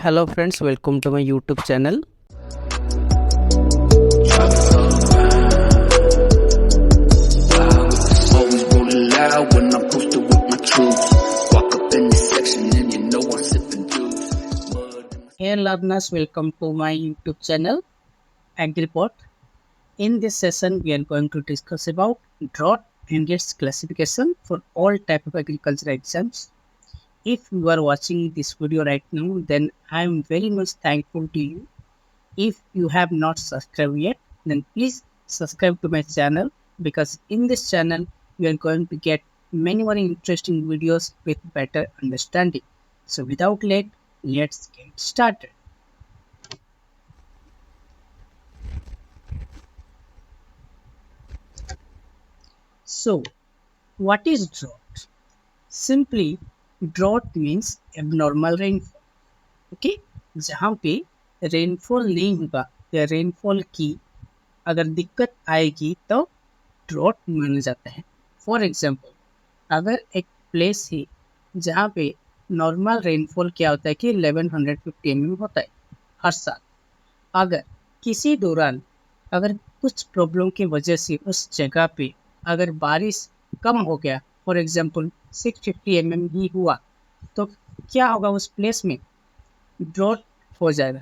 Hello friends, welcome to my YouTube channel. Always rolling loud when I'm posted with my troops. Walk up in this section and you know I'm sipping juice. Hey learners, welcome to my YouTube channel AgriPod. In this session, we are going to discuss about drought and its classification for all type of agriculture exams. If you are watching this video right now, then I am very much thankful to you. If you have not subscribed yet, then please subscribe to my channel, because in this channel you are going to get many more interesting videos with better understanding. So without late, let's get started. So what is drought? Simply, drought means abnormal rainfall. Okay, जहाँ पे rainfall नहीं होगा या rainfall की अगर दिक्कत आएगी तो ड्रॉट माना जाता है। फॉर एग्जांपल, अगर एक प्लेस है जहाँ पे नॉर्मल रेनफॉल क्या होता है कि 1150 mm होता है हर साल, अगर किसी दौरान अगर कुछ प्रॉब्लम की वजह से उस जगह पे अगर बारिश कम हो गया, फॉर एग्जांपल 650 mm ही हुआ, तो क्या होगा उस प्लेस में? ड्रॉट हो जाएगा।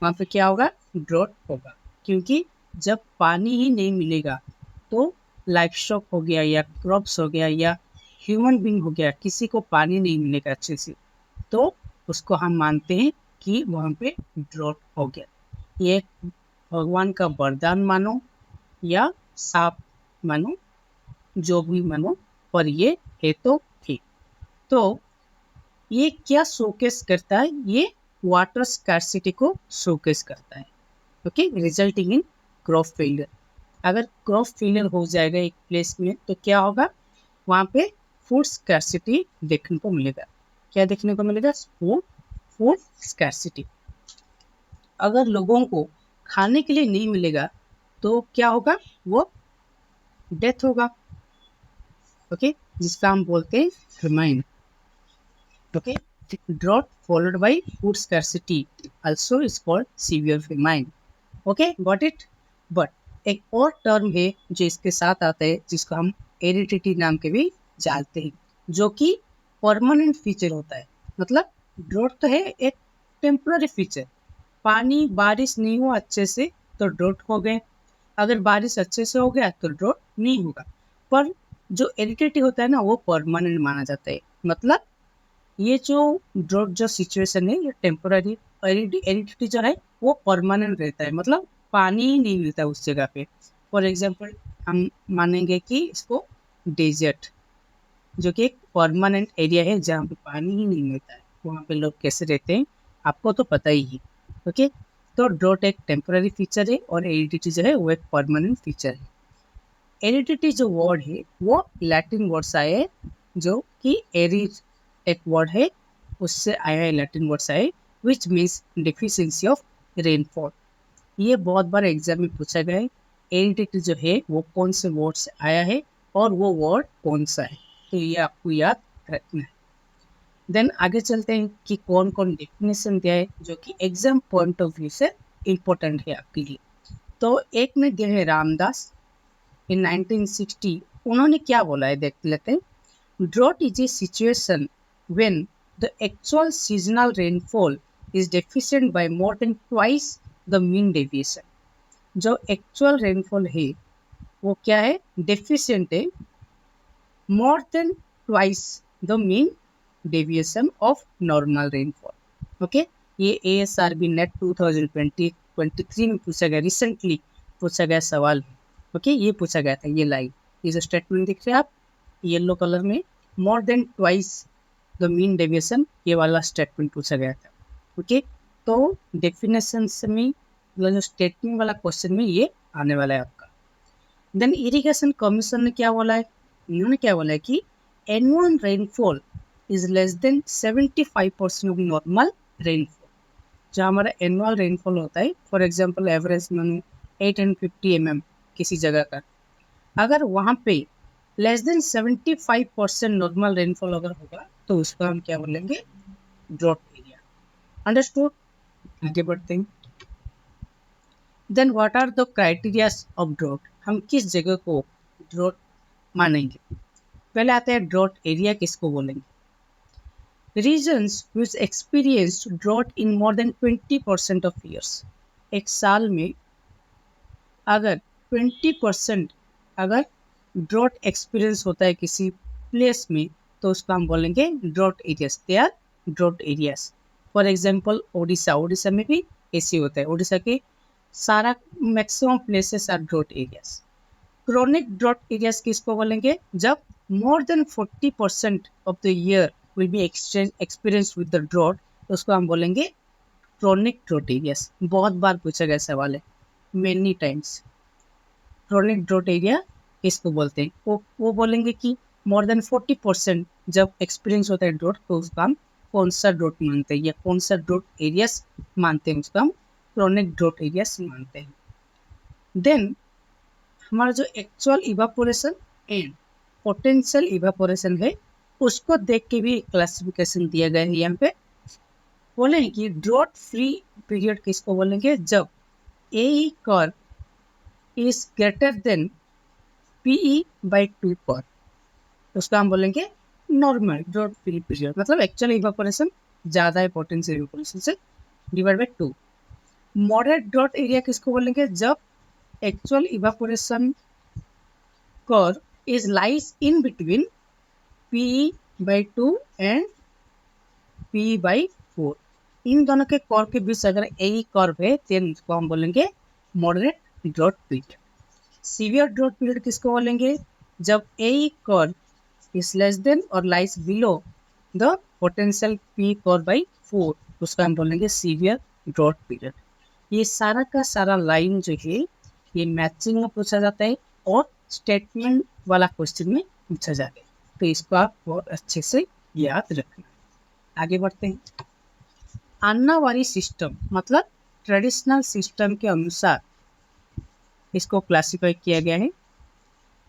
वहाँ पे क्या होगा? ड्रॉट होगा, क्योंकि जब पानी ही नहीं मिलेगा तो लाइफ स्टॉक हो गया या क्रॉप्स हो गया या ह्यूमन बीइंग हो गया, किसी को पानी नहीं मिलेगा अच्छे से, तो उसको हम मानते हैं कि वहाँ पे ड्रॉट हो गया। ये भगवान का वरदान मानो या साप मानो, जो भी मानो, पर ये है तो ठीक। तो ये क्या शोकेस करता है? ये वाटर स्कार्सिटी को शोकेस करता है, okay, resulting in crop failure. अगर क्रॉप फेलियर हो जाएगा एक प्लेस में तो क्या होगा? वहाँ पे फूड स्कार्सिटी देखने को मिलेगा। क्या देखने को मिलेगा? Food scarcity. अगर लोगों को खाने के लिए नहीं मिलेगा तो क्या होगा? वो डेथ होगा, ओके, जिसका हम बोलते हैं famine. Okay, drought followed by food scarcity also is called severe famine. Okay, got it? But एक और टर्म है जो इसके साथ आता है, जिसको हम एरिडिटी नाम के भी जानते हैं, जो कि परमानेंट फीचर होता है। मतलब ड्रॉट तो है एक टेम्पररी फीचर, पानी बारिश नहीं हुआ अच्छे से तो ड्रॉट हो गए, अगर बारिश अच्छे से हो गया तो ड्रॉट नहीं होगा। पर जो एरिडिटी होता है ना, वो परमानेंट माना जाता है। मतलब ये जो ड्रॉट जो सिचुएशन है ये टेम्पोररी, एरिडिटी जो है वो परमानेंट रहता है। मतलब पानी ही नहीं मिलता उस जगह पे। फॉर एग्जांपल, हम मानेंगे कि इसको डेजर्ट, जो कि एक परमानेंट एरिया है जहाँ पे पानी ही नहीं मिलता है, वहाँ पे लोग कैसे रहते हैं आपको तो पता ही है। ओके, तो ड्रॉट एक टेम्पोररी फीचर है और एरिडिटी जो है वो एक परमानेंट फीचर है। एरिडिटी जो वर्ड है वो लैटिन वर्ड से आया है, जो कि एरिड एक वर्ड है, उससे आया है, लैटिन वर्ड से आया, which means deficiency of rainfall. ये बहुत बार एग्जाम में पूछा गया है, एरिडिटी जो है वो कौन से वर्ड से आया है और वो वर्ड कौन सा है, तो ये आपको याद रखना है। देन आगे चलते हैं कि कौन कौन डेफिनेशन दिया है जो कि एग्जाम पॉइंट ऑफ व्यू से इम्पोर्टेंट है आपके लिए। तो एक में दिया है रामदास इन 1960। उन्होंने क्या बोला है देख लेते हैं। Drought is a situation when the actual seasonal rainfall is deficient by more than twice the mean deviation। जो actual rainfall है वो क्या है? deficient है more than twice the mean deviation of normal rainfall। Okay, ये ASRB net 2023 में पूछा गया, रिसेंटली पूछा गया सवाल। ओके, ये पूछा गया था, ये लाइन, ये जो स्टेटमेंट दिख रहे हैं आप येलो कलर में, more than twice the mean deviation, ये वाला स्टेटमेंट पूछा गया था। ओके, तो डेफिनेशन में जो स्टेटमेंट वाला क्वेश्चन में ये आने वाला है आपका। देन इरिगेशन कमीशन ने क्या बोला है? इन्होंने क्या बोला है कि annual rainfall is less then 75% of normal rainfall. जो हमारा एनुअल रेनफॉल होता है, फॉर एग्जाम्पल एवरेज मानो 850 mm किसी जगह का, अगर वहाँ पे लेस देन 75% नॉर्मल रेनफॉल अगर होगा तो उसको हम क्या बोलेंगे? Drought area. अंडरस्टूड। आगे बढ़ते हैं। Then what are the criteria of drought, हम किस जगह को ड्रॉट मानेंगे। पहले आते हैं ड्रॉट एरिया किसको बोलेंगे। Regions which experience drought in more than 20% of years, एक साल में अगर 20% अगर ड्रॉट एक्सपीरियंस होता है किसी प्लेस में तो उसको हम बोलेंगे drought areas, they are drought areas. For example Orissa में भी ऐसे होता है, उड़ीसा के सारा maximum places are drought areas. Chronic drought areas किसको बोलेंगे, जब more than 40% of the year will be experience with the drought, तो उसको हम बोलेंगे क्रोनिक ड्रॉट एरियाज। बहुत बार पूछा गया सवाल है, many times. Chronic drought area किसको बोलते हैं, वो बोलेंगे कि मोर देन 40% जब एक्सपीरियंस होता है ड्रॉट तो उसका हम कौन सा ड्रॉट मानते हैं या कौन सा ड्रॉट एरियाज मानते हैं, उसका हम क्रोनिक ड्रॉट एरियाज मानते हैं। देन हमारा जो actual evaporation and potential evaporation है उसको देख के भी क्लासिफिकेशन दिया गया है। यहाँ पे बोलेंगे कि ड्रॉट फ्री पीरियड किसको बोलेंगे, जब A curve is greater than PE by 2 पर, उसका हम बोलेंगे नॉर्मल ड्रॉट फ्री पीरियड, मतलब एक्चुअल इवापोरेशन ज़्यादा है पोटेंशियल इवापोरेशन से, divide by 2। Moderate drought area किसको बोलेंगे, जब actual evaporation curve is lies in between PE by 2 and PE by 4, इन दोनों के कर्व के बीच अगर यही कर्व है देन इसको हम बोलेंगे moderate drought period. Severe drought period किसको बोलेंगे, जब यही कर्व इज लेस देन और lies below the potential P curve by 4, उसका हम बोलेंगे सीवियर ड्रॉट पीरियड। ये सारा का सारा लाइन जो है ये मैचिंग में पूछा जाता है और स्टेटमेंट वाला क्वेश्चन में पूछा जाता है, तो इसको आप बहुत अच्छे से याद रखना। आगे बढ़ते हैं। अन्नावारी सिस्टम मतलब ट्रेडिशनल सिस्टम के अनुसार इसको क्लासिफाई किया गया है।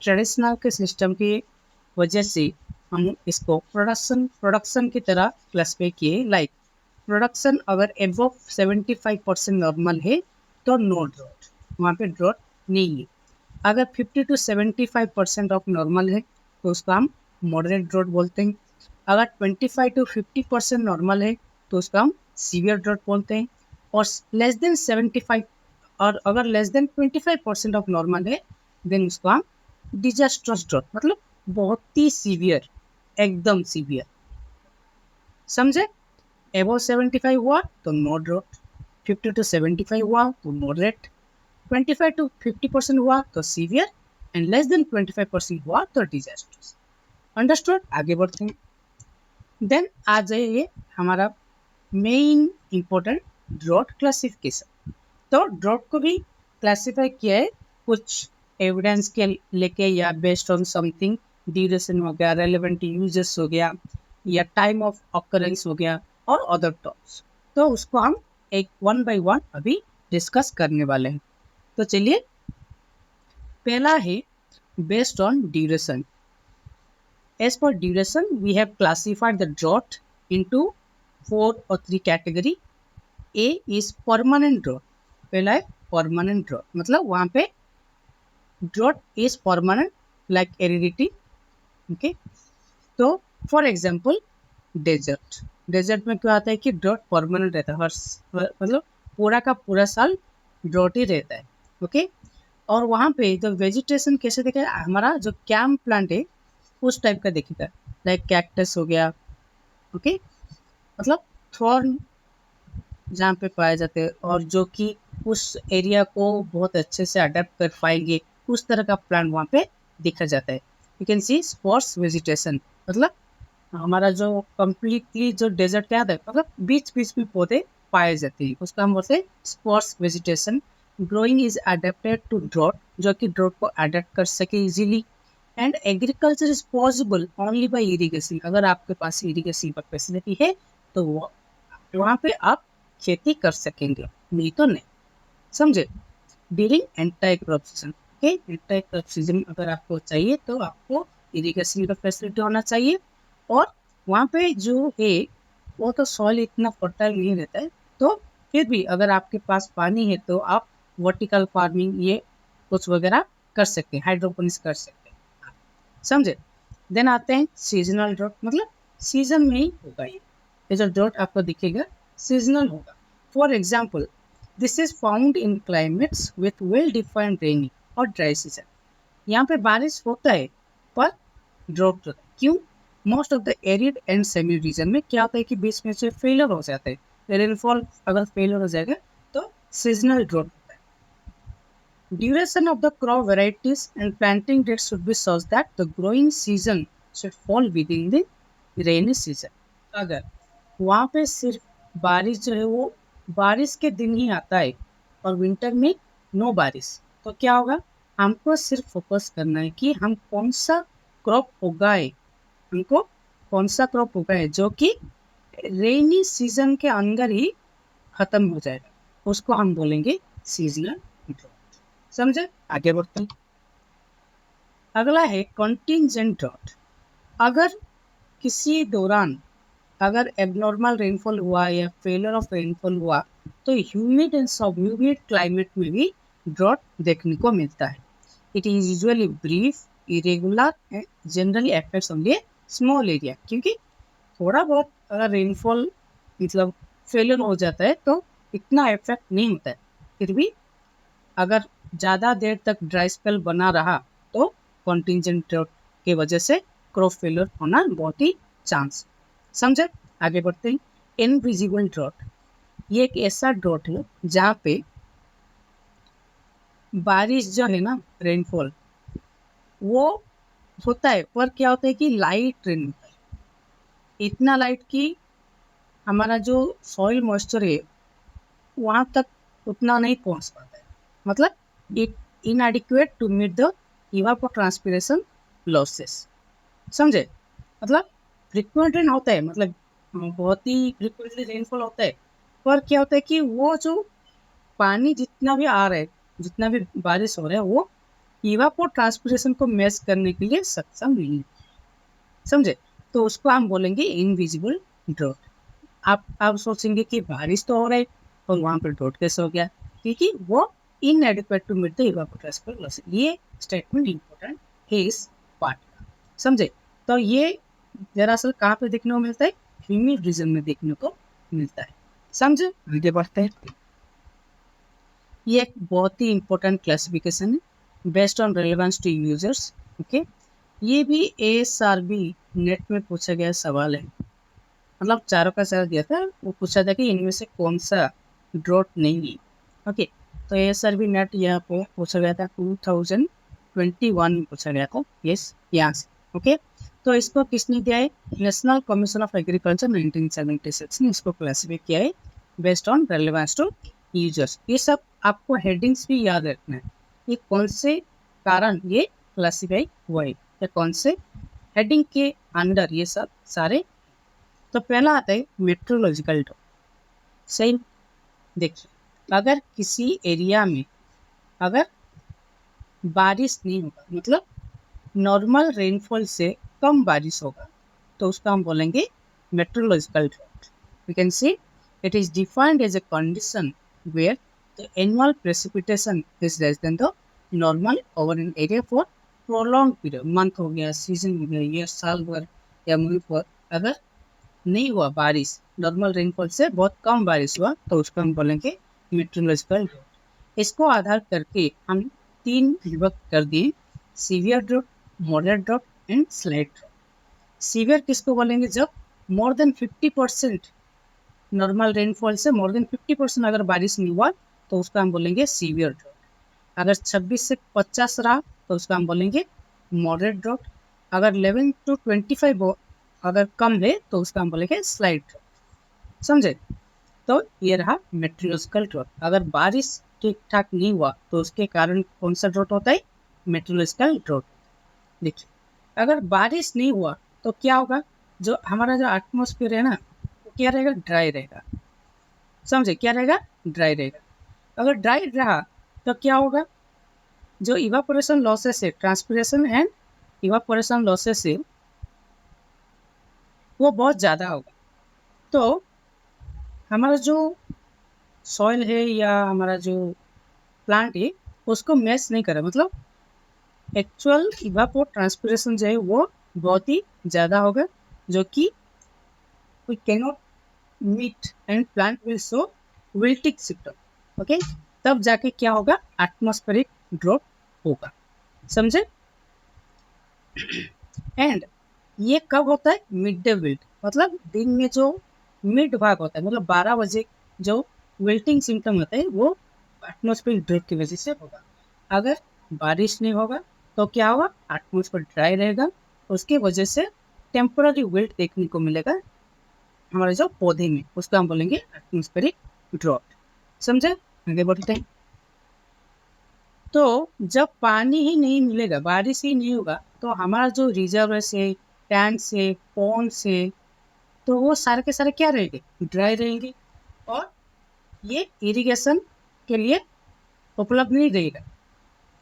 ट्रेडिशनल के सिस्टम की वजह से हम इसको प्रोडक्शन की तरह क्लासिफाई किए। लाइक प्रोडक्शन अगर एबव 75% नॉर्मल है तो नो ड्रॉट, वहाँ पे ड्रॉट नहीं है। अगर 50 to 75% ऑफ नॉर्मल है तो उसको हम मॉडरेट ड्रॉट बोलते हैं। अगर 25 to 50% नॉर्मल है तो उसको हम सीवियर ड्रॉट बोलते हैं। और लेस देन 75 और अगर लेस देन 25% ऑफ नॉर्मल है देन उसको हम डिजास्ट्रस ड्रॉट, मतलब बहुत ही सीवियर, एकदम सीवियर, समझे। एबव 75 हुआ तो नो ड्रॉट, 50 to 75 हुआ तो मॉडरेट, 25 to 50% हुआ तो सीवियर एंड लेस देन 25% हुआ तो डिजास्ट्रस। अंडरस्टूड। आगे बढ़ते हैं। देन आ जाइए हमारा मेन इंपॉर्टेंट ड्रॉट क्लासिफिकेशन। तो ड्रॉट को भी क्लासिफाई किया है कुछ एविडेंस के लेके या बेस्ड ऑन समथिंग, ड्यूरेशन हो गया, रेलेवेंट यूजेस हो गया या टाइम ऑफ ऑकरेंस हो गया और अदर टर्म्स। तो उसको हम एक वन बाय वन अभी डिस्कस करने वाले हैं। तो चलिए, पहला है based on duration. As for duration, we have classified the drought into 4 or 3 category. A is permanent drought. पहला है permanent drought, मतलब वहाँ पे drought is permanent like aridity. Okay, तो for example desert में क्या आता है कि drought permanent रहता है, मतलब पूरा का पूरा साल drought ही रहता है। ओके, और वहाँ पे जो वेजिटेशन कैसे दिखेगा, हमारा जो कैम प्लांट है उस टाइप का दिखेगा, लाइक कैक्टस हो गया। ओके, मतलब थॉर्न जहाँ पे पाए जाते हैं और जो कि उस एरिया को बहुत अच्छे से अडेप्ट कर पाएंगे उस तरह का प्लांट वहाँ पे दिखा जाता है। You can C spots vegetation, मतलब हमारा जो कम्प्लीटली जो डेजर्ट क्या है, मतलब बीच बीच में पौधे पाए जाते हैं, उसका हम बोलते हैं spots vegetation. Growing is adapted to drought, जो कि ड्रॉट को अडेप्ट कर सके easily. And agriculture is possible only by irrigation, अगर आपके पास इरिगेशन का फैसिलिटी है तो वहाँ पे आप खेती कर सकेंगे, नहीं तो नहीं, समझे। During entire crop season, okay, entire crop season अगर आपको चाहिए तो आपको इरिगेशन का फैसिलिटी होना चाहिए। और वहाँ पे जो है वो तो सॉइल इतना फर्टाइल नहीं रहता है, तो फिर भी अगर आपके पास पानी है तो आप वर्टिकल फार्मिंग ये कुछ वगैरह कर सकते हैं, हाइड्रोपोनिक्स कर सकते हैं, समझे। देन आते हैं सीजनल ड्रॉट, मतलब सीजन में ही होगा ये जो ड्रॉट आपको दिखेगा सीजनल होगा। For example this is found in climates with well defined rainy और ड्राई सीजन। यहाँ पे बारिश होता है पर ड्रॉट होता है, क्यों? Most of the arid and semi region में क्या होता है कि बीच में से फेलियर हो जाता है, रेनफॉल अगर फेलियर हो जाएगा तो सीजनल ड्रॉट होता है। Duration of the crop varieties and planting dates should be such that the growing season should fall within the rainy season. अगर वहाँ पे सिर्फ बारिश जो है वो बारिश के दिन ही आता है और विंटर में नो बारिश, तो क्या होगा? हमको सिर्फ फोकस करना है कि हम कौन सा क्रॉप उगाए, हमको कौन सा क्रॉप उगाए जो कि रेनी सीजन के अंदर ही खत्म हो जाएगा, उसको हम बोलेंगे सीजनल ड्रॉट। समझे? आगे बढ़ते हैं। अगला है कंटिंजेंट ड्रॉट। अगर किसी दौरान अगर एबनॉर्मल रेनफॉल हुआ या फेलियर ऑफ रेनफॉल हुआ तो ह्यूमिड एंड सब ह्यूमिड क्लाइमेट में भी ड्रॉट देखने को मिलता है। It is usually brief, irregular and generally affects only small area, क्योंकि थोड़ा बहुत अगर रेनफॉल मतलब फेलियर हो जाता है तो इतना इफेक्ट नहीं होता है, फिर भी अगर ज़्यादा देर तक ड्राई स्पेल बना रहा तो कॉन्टिजेंट ड्रॉट के वजह से क्रॉप फेलियर होना बहुत ही चांस। समझे? आगे बढ़ते हैं। इनविजिबल ड्रॉट, ये एक ऐसा ड्रॉट है जहाँ पे बारिश जो है ना, रेनफॉल वो होता है पर क्या होता है कि लाइट रेन होता है, इतना लाइट कि हमारा जो सॉइल मॉइस्चर है वहाँ तक उतना नहीं पहुँच पाता है, मतलब it inadequate to meet the evapotranspiration losses. समझे? मतलब फ्रिक्वेंट रेन होता है, मतलब बहुत ही फ्रिक्वेंटली रेनफॉल होता है, पर क्या होता है कि वो जो पानी जितना भी आ रहा है, जितना भी बारिश हो रहा है, वो इवापोट्रांसपिरेशन को मैच करने के लिए सक्षम नहीं है। समझे? तो उसको हम बोलेंगे इनविजिबल ड्रॉट। आप सोचेंगे कि बारिश तो हो रहा है और वहाँ पर ड्रॉट कैसे हो गया, क्योंकि वो inadequate to meet the evapotranspiration loss. ये स्टेटमेंट इंपॉर्टेंट है इस पार्ट का। समझे? तो ये दरअसल कहाँ पे देखने को मिलता है? ह्यूमिड रीजन में देखने को मिलता है। समझे? आगे बढ़ते हैं। ये एक बहुत ही इंपॉर्टेंट क्लासिफिकेशन है based on relevance to users. Okay, ये भी ASRB नेट में पूछा गया सवाल है, मतलब चारों का सवाल दिया था, वो पूछा था कि इनमें से कौन सा ड्रॉट नहीं है। ओके, तो ASRB नेट यहाँ पे पूछा गया था 2021 में पूछा गया था। यस, यहाँ से। ओके, तो इसको किसने दिया है? नेशनल कमीशन ऑफ एग्रीकल्चर 1976 ने इसको क्लासिफाई किया है based on relevance to users. ये सब आपको हेडिंग्स भी याद रखना है, ये कौन से कारण ये क्लासिफाई हुआ है या कौन से हेडिंग के अंडर ये सब सारे। तो पहला आता है मेट्रोलॉजिकल ड्रॉट। सही, देखिए, अगर किसी एरिया में अगर बारिश नहीं होगा, मतलब नॉर्मल रेनफॉल से कम बारिश होगा, तो उसका हम बोलेंगे metrological drought. We can see it is defined as a condition where the annual precipitation is less than the normal over an area for prolong period. Month हो गया, सीजन हो गया, ईयर, साल भर या मंथ भर अगर नहीं हुआ बारिश, नॉर्मल रेनफॉल से बहुत कम बारिश हुआ, तो उसको हम बोलेंगे मेट्रोलॉजिकल ड्रॉट। इसको आधार करके हम 3 विभक्त कर दिए, severe drought, moderate drought and slight drought. Severe किसको बोलेंगे? जब मोर देन 50% नॉर्मल रेनफॉल से मोर देन 50% अगर बारिश नहीं हुआ तो उसका हम बोलेंगे सीवियर ड्रॉट। अगर 26 से 50 रहा तो उसका हम बोलेंगे मॉडरेट ड्रॉट। अगर 11 to 25 अगर कम है तो उसका हम बोलेंगे स्लाइट ड्रॉट। समझे? तो ये रहा मेट्रोलॉजिकल ड्रॉट। अगर बारिश ठीक ठाक नहीं हुआ तो उसके कारण कौन सा ड्रॉट होता है? Metrological drought. देखिए, अगर बारिश नहीं हुआ तो क्या होगा? जो हमारा जो एटमॉस्फेयर है ना, वो क्या रहेगा? ड्राई रहेगा। समझे? क्या रहेगा? ड्राई रहेगा। अगर ड्राई रहा तो क्या होगा? जो इवापोरेशन लॉसेस है, ट्रांसपिरेशन एंड इवापोरेशन लॉसेस है, वो बहुत ज़्यादा होगा। तो हमारा जो सॉइल है या हमारा जो प्लांट है उसको मैच नहीं कर रहा, मतलब एक्चुअल इवापोर ट्रांसपिरेशन जो है वो बहुत ही ज़्यादा होगा, जो कि we cannot meet and plant will show wilting symptom. Okay, तब जाके क्या होगा, एटमॉस्फेरिक ड्रॉप होगा, समझे। एंड ये कब होता है, मिड डे विल्ट, मतलब दिन में जो मिड भाग होता है, मतलब 12 बजे जो विल्टिंग सिम्टम होता है वो एटमॉस्फेरिक ड्रॉप की वजह से होगा। अगर बारिश नहीं होगा तो क्या होगा, एटमॉस्फेयर ड्राई रहेगा, उसकी वजह से टेम्पररी विल्ट देखने को मिलेगा हमारे जो पौधे में, उसको हम बोलेंगे एटमॉस्फेरिक ड्रॉट, समझे। आगे बढ़ते हैं। तो जब पानी ही नहीं मिलेगा, बारिश ही नहीं होगा, तो हमारा जो रिजर्व है, टैंक से, पॉन्ड से, तो वो सारे के सारे क्या रहेंगे, ड्राई रहेंगे, और ये इरिगेशन के लिए उपलब्ध नहीं रहेगा।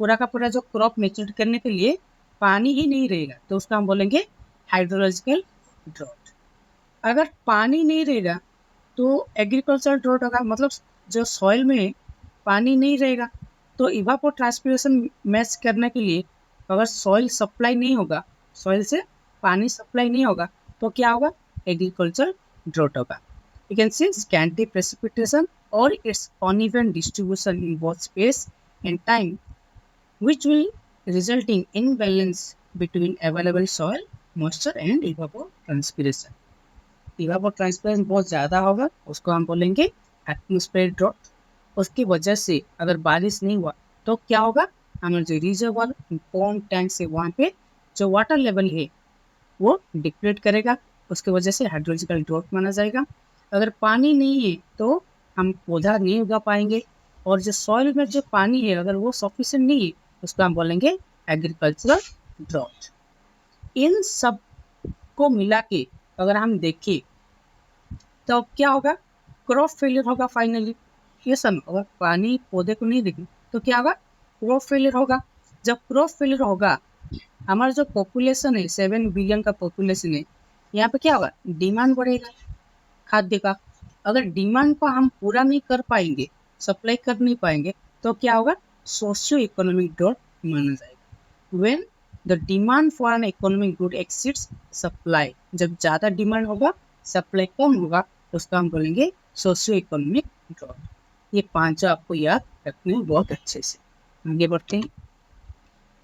पूरा का पूरा जो क्रॉप मेच्योर करने के लिए पानी ही नहीं रहेगा, तो उसका हम बोलेंगे हाइड्रोलॉजिकल ड्रॉट। अगर पानी नहीं रहेगा तो एग्रीकल्चर ड्रॉट होगा, मतलब जो सॉइल में पानी नहीं रहेगा, तो इवापोर ट्रांसपिरेशन मैच करने के लिए अगर सॉइल सप्लाई नहीं होगा, सॉइल से पानी सप्लाई नहीं होगा, तो क्या होगा, एग्रीकल्चर ड्रॉट होगा। You can see scanty precipitation और its uneven distribution in both space and time which will resulting imbalance between available soil moisture and evapotranspiration। इवापोट्रांसपिरेशन बहुत ज़्यादा होगा, उसको हम बोलेंगे एटमॉस्फेयर ड्रॉट। उसकी वजह से अगर बारिश नहीं हुआ तो क्या होगा, हमारे जो रिजर्वर पॉन्ड टैंक से वहाँ पे जो वाटर लेवल है वो डिप्लीट करेगा, उसकी वजह से हाइड्रोलॉजिकल ड्रॉट माना जाएगा। अगर पानी नहीं है तो हम पौधा नहीं उगा पाएंगे, और जो सॉइल में जो पानी है अगर वो सफिशिएंट नहीं है, उसको हम बोलेंगे एग्रीकल्चरल ड्रॉट। इन सब को मिला के अगर हम देखें तो क्या होगा, क्रॉप फेलियर होगा फाइनली। ये सब अगर पानी पौधे को नहीं देगी तो क्या होगा, क्रॉप फेलियर होगा। जब क्रॉप फेलियर होगा, हमारा जो पॉपुलेशन है 7 बिलियन का पॉपुलेशन है, यहाँ पे क्या होगा, डिमांड बढ़ेगा खाद्य का। अगर डिमांड को हम पूरा नहीं कर पाएंगे, सप्लाई कर नहीं पाएंगे, तो क्या होगा, सोशियो इकोनॉमिक ड्रॉट माना जाएगा। When the demand for an economic good exceeds supply, जब ज़्यादा डिमांड होगा सप्लाई कम होगा, उसका हम बोलेंगे सोशियो इकोनॉमिक ड्रॉट। ये 5 आपको याद रखने हैं बहुत अच्छे से। आगे बढ़ते हैं।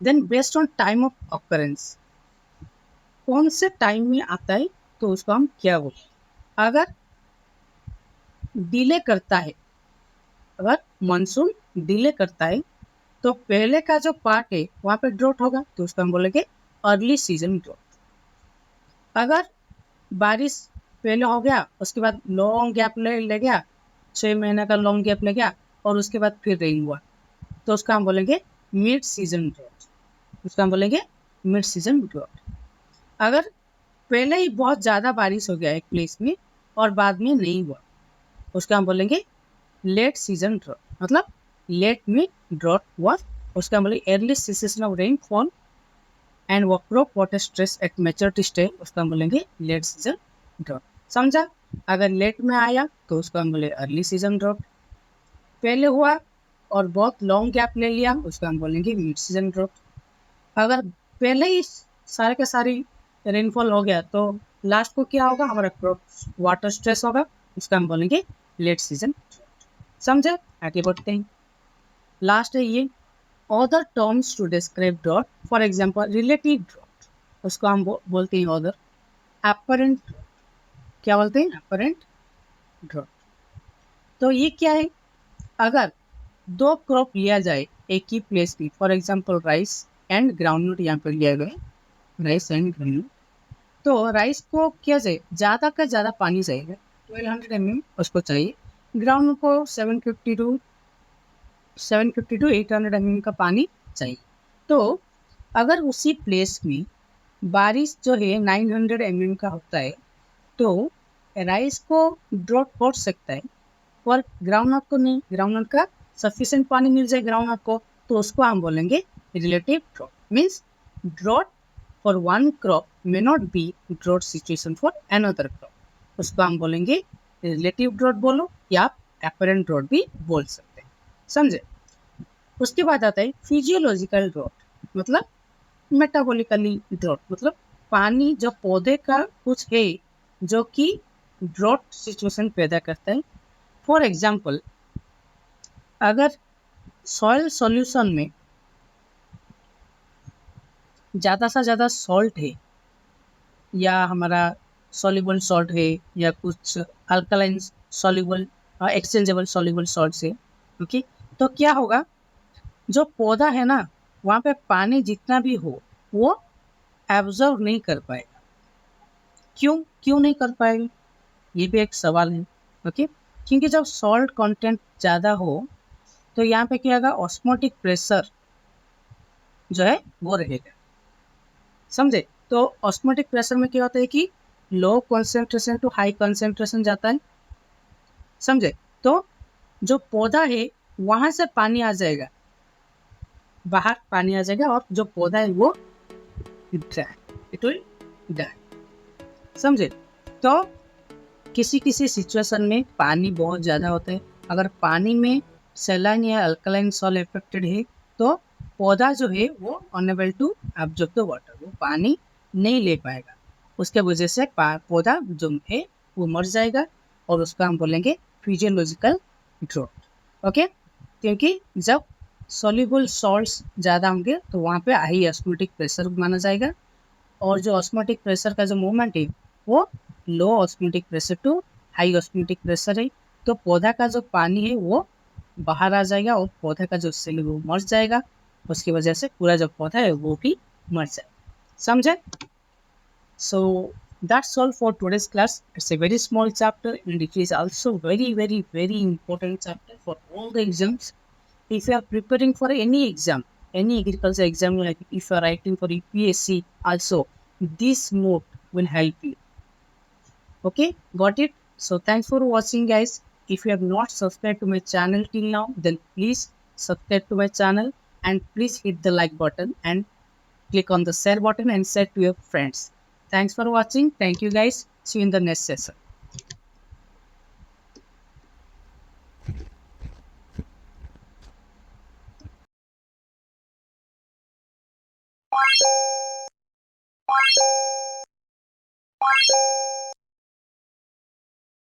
Then based on time of occurrence, कौन से टाइम में आता है तो उसको हम क्या बोलते हैं। अगर डिले करता है, अगर मानसून डिले करता है तो पहले का जो पार्ट है वहाँ पे ड्रॉट होगा, तो उसको हम बोलेंगे अर्ली सीजन ड्रॉट। अगर बारिश पहले हो गया, उसके बाद लॉन्ग गैप ले गया, 6 महीने का लॉन्ग गैप ले गया, और उसके बाद फिर रेन हुआ, तो उसका हम बोलेंगे मिड सीजन ड्रॉट। उसका हम बोलेंगे मिड सीजन ड्रॉट। अगर पहले ही बहुत ज़्यादा बारिश हो गया एक प्लेस में और बाद में नहीं हुआ, उसका हम बोलेंगे लेट सीजन ड्रॉट, मतलब लेट में ड्रॉट हुआ, उसका हम बोलेंगे early season of rainfall and crop water stress at maturity stage, उसका हम बोलेंगे लेट सीजन ड्रॉट। समझा। अगर लेट में आया तो उसको हम बोले अर्ली सीजन ड्रॉट, पहले हुआ और बहुत लॉन्ग गैप ले लिया, उसको हम बोलेंगे मिड सीजन ड्रॉट। अगर पहले ही सारे के सारी रेनफॉल हो गया तो लास्ट को क्या होगा, हमारा क्रॉप वाटर स्ट्रेस होगा, उसका हम बोलेंगे लेट सीजन। समझे। आगे बढ़ते हैं। लास्ट है ये other terms to describe drought, for example relative drought, उसको हम बोलते हैं अदर। अपरेंट, क्या बोलते हैं, अपरेंट ड्रॉट। तो ये क्या है, अगर 2 क्रॉप लिया जाए एक ही प्लेस पे, for example rice and groundnut, यहाँ पर लिया गया राइस एंड ग्राउंडनट, तो राइस को क्या चाहिए, ज़्यादा का ज़्यादा पानी चाहिए, 1200 mm उसको चाहिए। ग्राउंड को 750 टू 800 mm का पानी चाहिए। तो अगर उसी प्लेस में बारिश जो है 900 mm का होता है, तो राइस को ड्रॉट पड़ सकता है, पर ग्राउंडनट को नहीं, ग्राउंडनट का सफिशिएंट पानी मिल जाए ग्राउंडनट को, तो उसको हम बोलेंगे relative drought. Means drought for one crop may not be drought situation for another crop। उसको हम बोलेंगे रिलेटिव ड्रॉट बोलो या आप एपरेंट ड्रॉट भी बोल सकते हैं, समझे। उसके बाद आता है फिजियोलॉजिकल ड्रॉट, मतलब मेटाबॉलिकली ड्रॉट, मतलब पानी जो पौधे का कुछ है जो कि ड्रॉट सिचुएशन पैदा करता है। फॉर एग्जाम्पल, अगर सॉइल सॉल्यूशन में ज़्यादा से ज़्यादा सॉल्ट है या हमारा सॉल्युबल सॉल्ट है या कुछ alkaline soluble exchangeable soluble salt है, ओके, तो क्या होगा, जो पौधा है ना वहाँ पे पानी जितना भी हो वो एब्जॉर्व नहीं कर पाएगा। क्यों क्यों नहीं कर पाएगा, ये भी एक सवाल है, ओके। क्योंकि जब सॉल्ट कंटेंट ज़्यादा हो तो यहाँ पे क्या होगा, ऑस्मोटिक प्रेशर जो है वो रहेगा, समझे। तो ऑस्मोटिक प्रेशर में क्या होता है कि low concentration to high concentration जाता है, समझे। तो जो पौधा है वहां से पानी आ जाएगा, बाहर पानी आ जाएगा और जो पौधा है वो इट विल डाई, समझे। तो किसी किसी सिचुएशन में पानी बहुत ज़्यादा होता है, अगर पानी में सैलाइन या अल्कलाइन सॉल्ट इफेक्टेड है तो पौधा जो है वो unable to absorb the water, वो पानी नहीं ले पाएगा, उसके वजह से पौधा जो है वो मर जाएगा और उसका हम बोलेंगे फिजियोलॉजिकल ड्रॉट, ओके। क्योंकि जब सॉल्युबल सॉल्ट्स ज़्यादा होंगे तो वहाँ पे हाई ऑस्मोटिक प्रेशर माना जाएगा, और जो ऑस्मोटिक प्रेशर का जो मूवमेंट है वो low osmotic pressure to high osmotic pressure है, तो पौधा का जो पानी है वो बाहर आ जाएगा और पौधा का जो सेल है वो मर जाएगा, उसकी वजह से पूरा जो पौधा है वो भी मर जाएगा, समझे। सो that's all for today's class. It's a very small chapter and it is also very important chapter for all the exams. If you are preparing for any exam, any agriculture exam, like if you are writing for UPSC also, this mode will help you, okay, got it. So thanks for watching, guys. If you have not subscribed to my channel till now, then please subscribe to my channel and please hit the like button and click on the share button and share to your friends. Thanks for watching. Thank you, guys. See you in the next session.